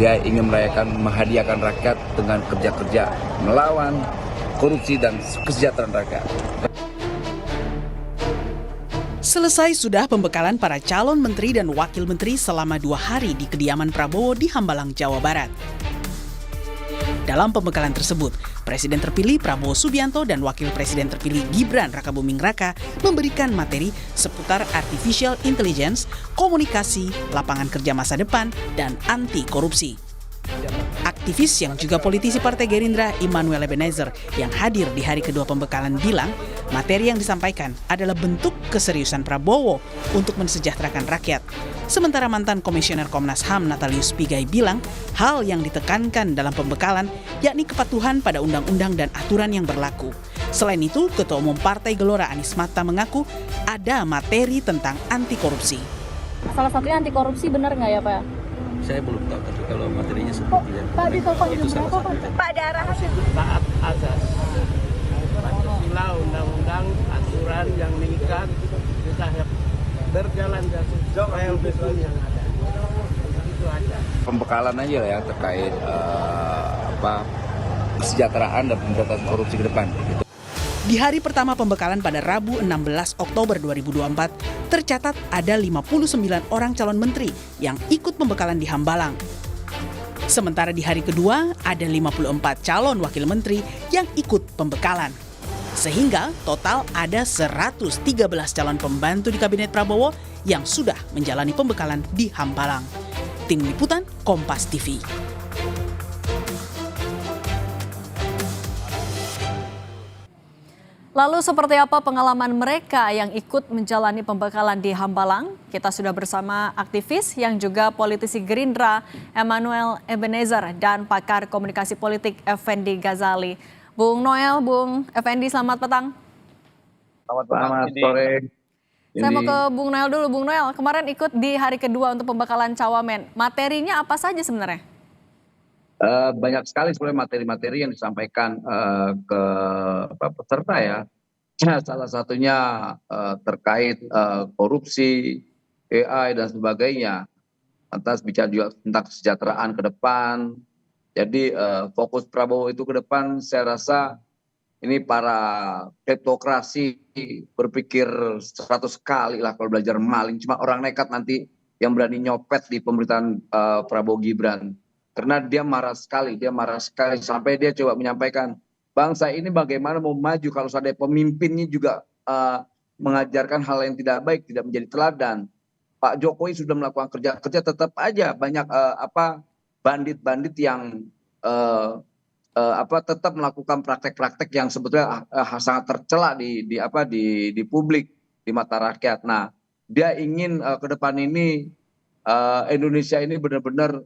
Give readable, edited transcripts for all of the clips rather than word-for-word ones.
Dia ingin menghadiahkan rakyat dengan kerja-kerja melawan korupsi dan kesejahteraan rakyat. Selesai sudah pembekalan para calon menteri dan wakil menteri selama 2 hari di kediaman Prabowo di Hambalang, Jawa Barat. Dalam pembekalan tersebut, Presiden terpilih Prabowo Subianto dan Wakil Presiden terpilih Gibran Rakabuming Raka memberikan materi seputar artificial intelligence, komunikasi, lapangan kerja masa depan, dan anti korupsi. Aktivis yang juga politisi Partai Gerindra Immanuel Ebenezer yang hadir di hari kedua pembekalan bilang materi yang disampaikan adalah bentuk keseriusan Prabowo untuk mensejahterakan rakyat. Sementara mantan Komisioner Komnas HAM Natalius Pigai bilang hal yang ditekankan dalam pembekalan yakni kepatuhan pada undang-undang dan aturan yang berlaku. Selain itu, Ketua Umum Partai Gelora Anies Mata mengaku ada materi tentang anti korupsi. Salah satunya anti korupsi, benar nggak ya Pak? Saya belum tahu, tapi kalau materinya seperti Pak ditelepon jam berapa Pak? Pak ada arahan. Taat azas Pancasila, undang-undang, aturan yang mengikat, kita berjalan sesuai hukum yang ada. Itu aja. Pembekalan aja ya terkait kesejahteraan dan pemberantasan korupsi ke depan. Gitu. Di hari pertama pembekalan pada Rabu 16 Oktober 2024, tercatat ada 59 orang calon menteri yang ikut pembekalan di Hambalang. Sementara di hari kedua, ada 54 calon wakil menteri yang ikut pembekalan. Sehingga total ada 113 calon pembantu di Kabinet Prabowo yang sudah menjalani pembekalan di Hambalang. Tim Liputan Kompas TV. Lalu seperti apa pengalaman mereka yang ikut menjalani pembekalan di Hambalang? Kita sudah bersama aktivis yang juga politisi Gerindra Immanuel Ebenezer dan pakar komunikasi politik Effendi Ghazali. Bung Noel, Bung Effendi, selamat petang. Selamat sore. Saya mau ke Bung Noel dulu. Bung Noel, kemarin ikut di hari kedua untuk pembekalan Cawamen. Materinya apa saja sebenarnya? Banyak sekali sebenarnya materi-materi yang disampaikan ke peserta ya. Salah satunya terkait korupsi, AI dan sebagainya. Lantas bicara juga tentang kesejahteraan ke depan. Jadi fokus Prabowo itu ke depan saya rasa ini para kleptokrasi berpikir 100 kali lah kalau belajar maling. Cuma orang nekat nanti yang berani nyopet di pemerintahan Prabowo Gibran. Karena dia marah sekali sampai dia coba menyampaikan bangsa ini bagaimana mau maju kalau ada pemimpinnya juga mengajarkan hal yang tidak baik, tidak menjadi teladan. Pak Jokowi sudah melakukan kerja-kerja, tetap aja banyak bandit-bandit yang tetap melakukan praktek-praktek yang sebetulnya sangat tercela di publik, di mata rakyat. Nah, dia ingin ke depan ini Indonesia ini benar-benar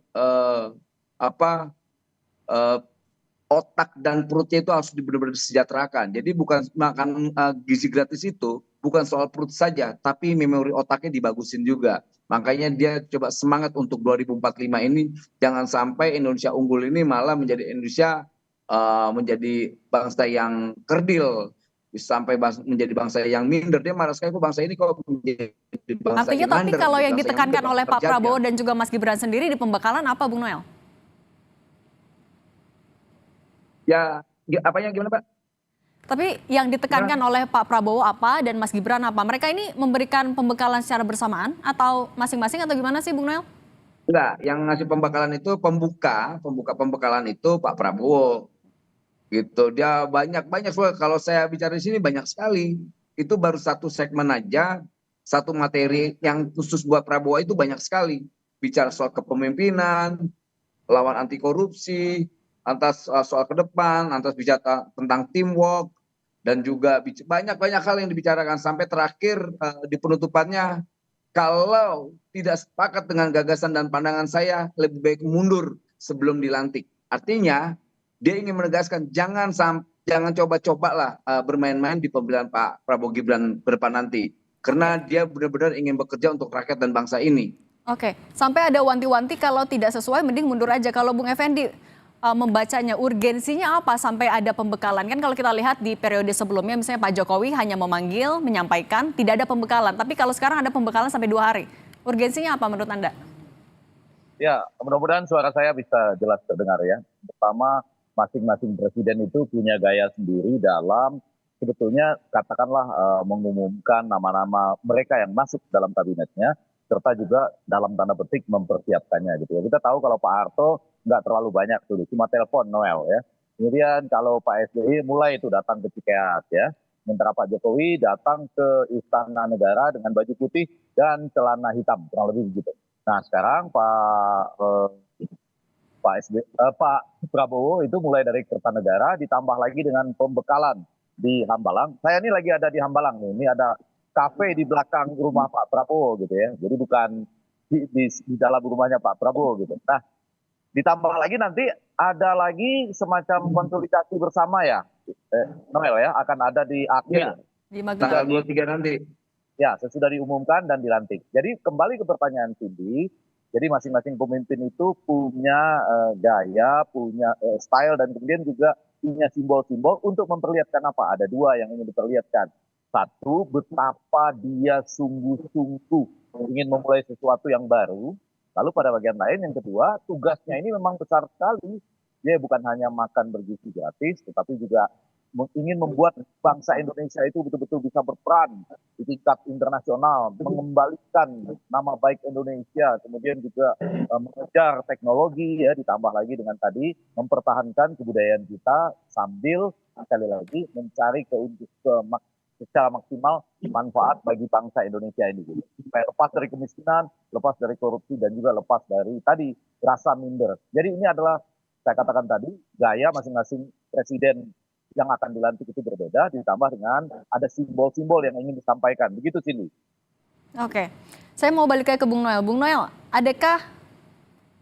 otak dan perutnya itu harus benar-benar disejahterakan. Jadi bukan makan gizi gratis itu bukan soal perut saja, tapi memori otaknya dibagusin juga. Makanya dia coba semangat untuk 2045 ini jangan sampai Indonesia unggul ini malah menjadi Indonesia menjadi bangsa yang kerdil, sampai menjadi bangsa yang minder. Dia marah sekali kok bangsa ini kok menjadi bangsa Artinya tapi minder, kalau yang bangsa ditekankan minder, oleh Pak terjadi. Prabowo dan juga Mas Gibran sendiri di pembekalan apa, Bung Noel? Ya, apanya gimana Pak? Tapi yang ditekankan oleh Pak Prabowo apa dan Mas Gibran apa? Mereka ini memberikan pembekalan secara bersamaan atau masing-masing atau gimana sih, Bung Noel? Enggak, yang ngasih pembekalan itu pembuka pembekalan itu Pak Prabowo. Gitu. Dia banyak kalau saya bicara di sini banyak sekali. Itu baru satu segmen aja, satu materi yang khusus buat Prabowo itu banyak sekali. Bicara soal kepemimpinan, lawan anti korupsi, lantas soal ke depan, lantas bicara tentang teamwork, dan juga banyak hal yang dibicarakan sampai terakhir di penutupannya, kalau tidak sepakat dengan gagasan dan pandangan saya, lebih baik mundur sebelum dilantik. Artinya dia ingin menegaskan jangan coba-coba lah bermain-main di pemilihan Pak Prabowo Gibran ke depan nanti, karena dia benar-benar ingin bekerja untuk rakyat dan bangsa ini. Oke, sampai ada wanti-wanti kalau tidak sesuai mending mundur aja. Kalau Bung Effendi membacanya urgensinya apa sampai ada pembekalan? Kan kalau kita lihat di periode sebelumnya misalnya Pak Jokowi hanya memanggil, menyampaikan, tidak ada pembekalan. Tapi kalau sekarang ada pembekalan sampai 2 hari. Urgensinya apa menurut Anda? Ya, mudah-mudahan suara saya bisa jelas terdengar ya. Pertama, masing-masing presiden itu punya gaya sendiri dalam sebetulnya katakanlah mengumumkan nama-nama mereka yang masuk dalam kabinetnya, serta juga dalam tanda petik mempersiapkannya gitu ya. Kita tahu kalau Pak Harto nggak terlalu banyak tuh, cuma telepon Noel ya. Kemudian kalau Pak SBY mulai itu datang ke Cikeas ya. Sementara Pak Jokowi datang ke Istana Negara dengan baju putih dan celana hitam, kurang lebih begitu. Nah sekarang Pak Prabowo itu mulai dari Kertanegara ditambah lagi dengan pembekalan di Hambalang. Saya ini lagi ada di Hambalang nih. Ini ada kafe di belakang rumah Pak Prabowo gitu ya. Jadi bukan di dalam rumahnya Pak Prabowo gitu. Nah ditambah lagi nanti ada lagi semacam konsolidasi bersama ya, Noel ya, akan ada di akhir Di Tanggal Magelang. 23 nanti. ya sesudah diumumkan dan dilantik. Jadi kembali ke pertanyaan Cindy, jadi masing-masing pemimpin itu punya gaya, punya style dan kemudian juga punya simbol-simbol untuk memperlihatkan apa? Ada dua yang ingin diperlihatkan. Satu, betapa dia sungguh-sungguh ingin memulai sesuatu yang baru. Lalu pada bagian lain yang kedua, tugasnya ini memang besar sekali. Dia bukan hanya makan bergizi gratis, tetapi juga ingin membuat bangsa Indonesia itu betul-betul bisa berperan di tingkat internasional, mengembalikan nama baik Indonesia, kemudian juga mengejar teknologi ya, ditambah lagi dengan tadi mempertahankan kebudayaan kita sambil sekali lagi mencari secara maksimal manfaat bagi bangsa Indonesia ini. Supaya lepas dari kemiskinan, lepas dari korupsi, dan juga lepas dari tadi rasa minder. Jadi ini adalah, saya katakan tadi, gaya masing-masing presiden yang akan dilantik itu berbeda, ditambah dengan ada simbol-simbol yang ingin disampaikan. Begitu, Cindy. Oke, saya mau balik ke Bung Noel. Bung Noel, adakah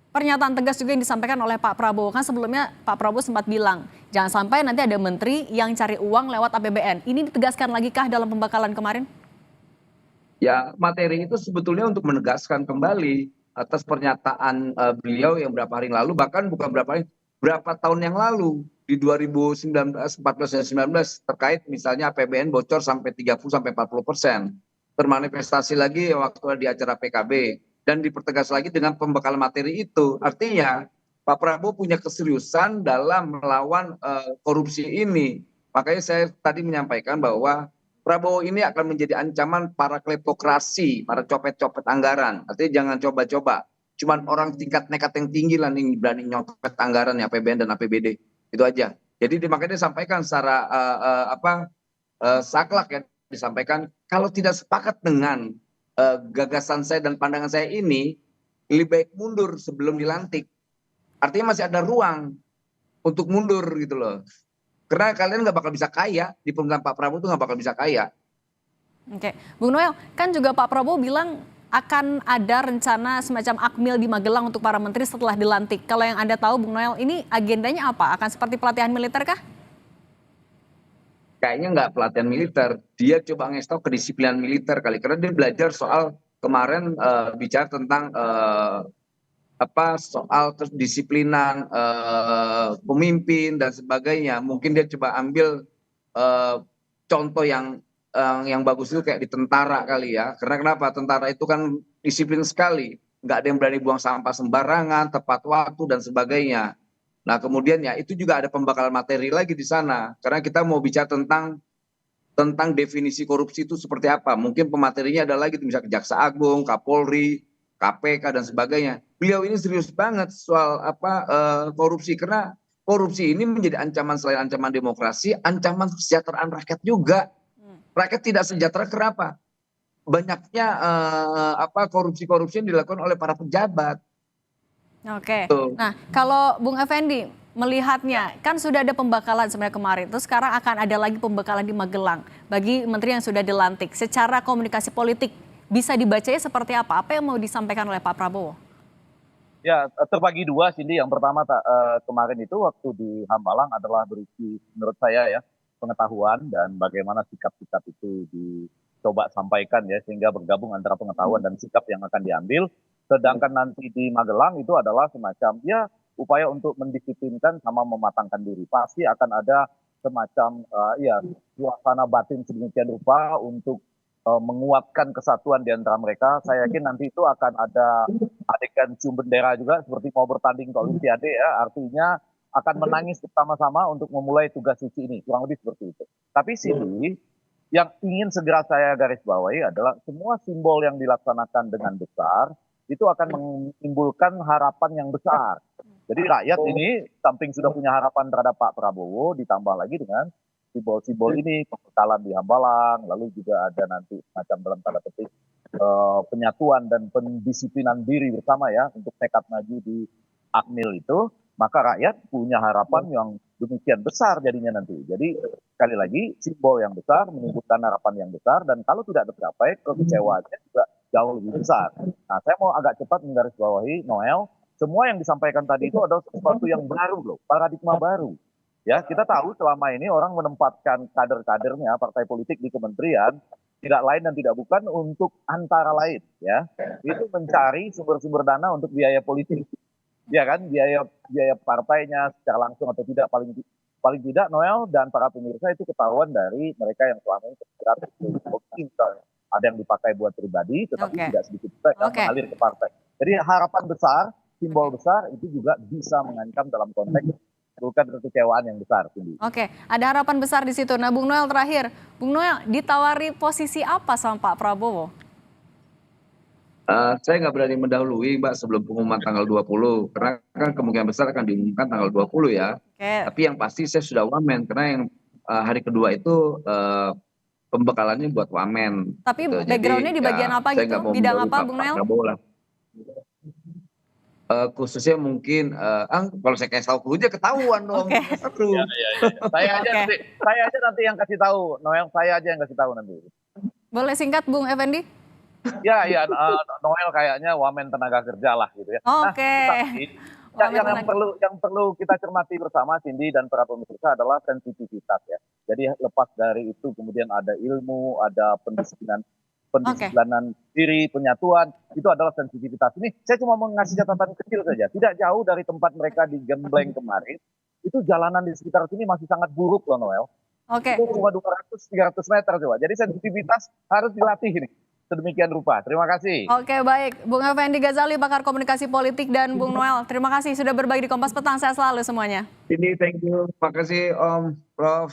pernyataan tegas juga yang disampaikan oleh Pak Prabowo? Kan sebelumnya Pak Prabowo sempat bilang, jangan sampai nanti ada menteri yang cari uang lewat APBN. Ini ditegaskan lagi kah dalam pembekalan kemarin? Ya, materi itu sebetulnya untuk menegaskan kembali atas pernyataan beliau yang berapa hari lalu, bahkan bukan berapa hari, berapa tahun yang lalu di 2019, 14 dan 19 terkait misalnya APBN bocor sampai 30-40%. Termanifestasi lagi waktu di acara PKB dan dipertegas lagi dengan pembekalan materi itu. Artinya Pak Prabowo punya keseriusan dalam melawan korupsi ini. Makanya saya tadi menyampaikan bahwa Prabowo ini akan menjadi ancaman para kleptokrasi, para copet-copet anggaran. Artinya jangan coba-coba. Cuman orang tingkat nekat yang tinggi lah nih berani nyopet anggaran ya APBN dan APBD. Itu aja. Jadi makanya disampaikan secara saklak ya, disampaikan kalau tidak sepakat dengan gagasan saya dan pandangan saya ini, lebih baik mundur sebelum dilantik. Artinya masih ada ruang untuk mundur gitu loh. Karena kalian nggak bakal bisa kaya, di pemerintahan Pak Prabowo itu nggak bakal bisa kaya. Oke, Bung Noel, kan juga Pak Prabowo bilang akan ada rencana semacam akmil di Magelang untuk para menteri setelah dilantik. Kalau yang Anda tahu, Bung Noel, ini agendanya apa? Akan seperti pelatihan militer kah? Kayaknya nggak pelatihan militer, dia coba ngasih tahu kedisiplinan militer kali. Karena dia belajar soal kemarin bicara tentang soal kedisiplinan pemimpin dan sebagainya. Mungkin dia coba ambil contoh yang bagus itu kayak di tentara kali ya. Karena kenapa? Tentara itu kan disiplin sekali, nggak ada yang berani buang sampah sembarangan, tepat waktu dan sebagainya. Nah kemudian ya itu juga ada pembekalan materi lagi di sana. Karena kita mau bicara tentang definisi korupsi itu seperti apa. Mungkin pematerinya ada lagi, misalnya Jaksa Agung, Kapolri, KPK dan sebagainya. Beliau ini serius banget soal korupsi, karena korupsi ini menjadi ancaman selain ancaman demokrasi, ancaman kesejahteraan rakyat juga. Rakyat tidak sejahtera kenapa? Banyaknya korupsi-korupsi yang dilakukan oleh para pejabat. Oke, Tuh. nah kalau Bung Effendi melihatnya, kan sudah ada pembekalan sebenarnya kemarin, terus sekarang akan ada lagi pembekalan di Magelang bagi menteri yang sudah dilantik. Secara komunikasi politik bisa dibacanya seperti apa? Apa yang mau disampaikan oleh Pak Prabowo? Ya, terbagi dua, Cindy. Yang pertama kemarin itu waktu di Hambalang adalah berisi menurut saya ya pengetahuan dan bagaimana sikap-sikap itu dicoba sampaikan ya sehingga bergabung antara pengetahuan dan sikap yang akan diambil. Sedangkan nanti di Magelang itu adalah semacam ya upaya untuk mendisiplinkan sama mematangkan diri. Pasti akan ada semacam suasana batin sedemikian rupa untuk menguatkan kesatuan di antara mereka. Saya yakin nanti itu akan ada adegan cium bendera juga seperti mau bertanding ke Olimpiade ya, artinya akan menangis bersama-sama untuk memulai tugas suci ini, kurang lebih seperti itu. Tapi Cindy, yang ingin segera saya garis bawahi adalah semua simbol yang dilaksanakan dengan besar itu akan menimbulkan harapan yang besar. Jadi rakyat ini samping sudah punya harapan terhadap Pak Prabowo, ditambah lagi dengan simbol-simbol ini, pembekalan di Hambalang, lalu juga ada nanti macam dalam tanda petik penyatuan dan pendisiplinan diri bersama ya untuk tekad maju di Akmil itu, maka rakyat punya harapan yang demikian besar jadinya nanti. Jadi sekali lagi simbol yang besar menimbulkan harapan yang besar, dan kalau tidak tercapai kekecewaannya juga jauh lebih besar. Nah, saya mau agak cepat menggarisbawahi Noel, semua yang disampaikan tadi itu adalah sesuatu yang baru loh, paradigma baru. Ya, kita tahu selama ini orang menempatkan kader-kadernya partai politik di kementerian tidak lain dan tidak bukan untuk antara lain ya, itu mencari sumber-sumber dana untuk biaya politik. Ya kan, biaya partainya secara langsung atau tidak, paling tidak Noel dan para pemirsa itu ketahuan dari mereka yang selama ini terjerat mungkin ada yang dipakai buat pribadi, tetapi tidak sedikit juga yang mengalir ke partai. Jadi harapan besar, simbol besar itu juga bisa mengancam dalam konteks bukan kekecewaan yang besar. Oke, ada harapan besar di situ. Nah, Bung Noel terakhir, Bung Noel ditawari posisi apa sama Pak Prabowo? Saya nggak berani mendahului Mbak sebelum pengumuman tanggal 20, karena kan kemungkinan besar akan diumumkan tanggal 20 ya. Tapi yang pasti saya sudah wamen, karena yang hari kedua itu pembekalannya buat wamen. Tapi gitu. Backgroundnya di bagian apa gitu? Bidang apa Bung Noel? Khususnya mungkin, kalau saya kasih tahu aja ketahuan dong. Saya aja nanti yang kasih tahu, Noel, saya aja yang kasih tahu nanti. Boleh singkat Bung Effendi? Ya, Noel kayaknya wamen tenaga kerja lah gitu ya. Oke. Nah, yang perlu kita cermati bersama Cindy dan para pemirsa adalah sensitivitas ya. Jadi lepas dari itu kemudian ada ilmu, ada pendisiplinan diri, penyatuan, itu adalah sensitivitas. Ini saya cuma mau ngasih catatan kecil saja. Tidak jauh dari tempat mereka di Gembleng kemarin, itu jalanan di sekitar sini masih sangat buruk loh Noel. Itu cuma 200-300 meter coba. Jadi sensitivitas harus dilatih ini. Sedemikian rupa. Terima kasih. Oke, baik. Bung Effendi Ghazali, pakar komunikasi politik, dan Bung Noel, terima kasih sudah berbagi di Kompas Petang. Sehat selalu semuanya. Ini thank you. Terima kasih Om, Prof.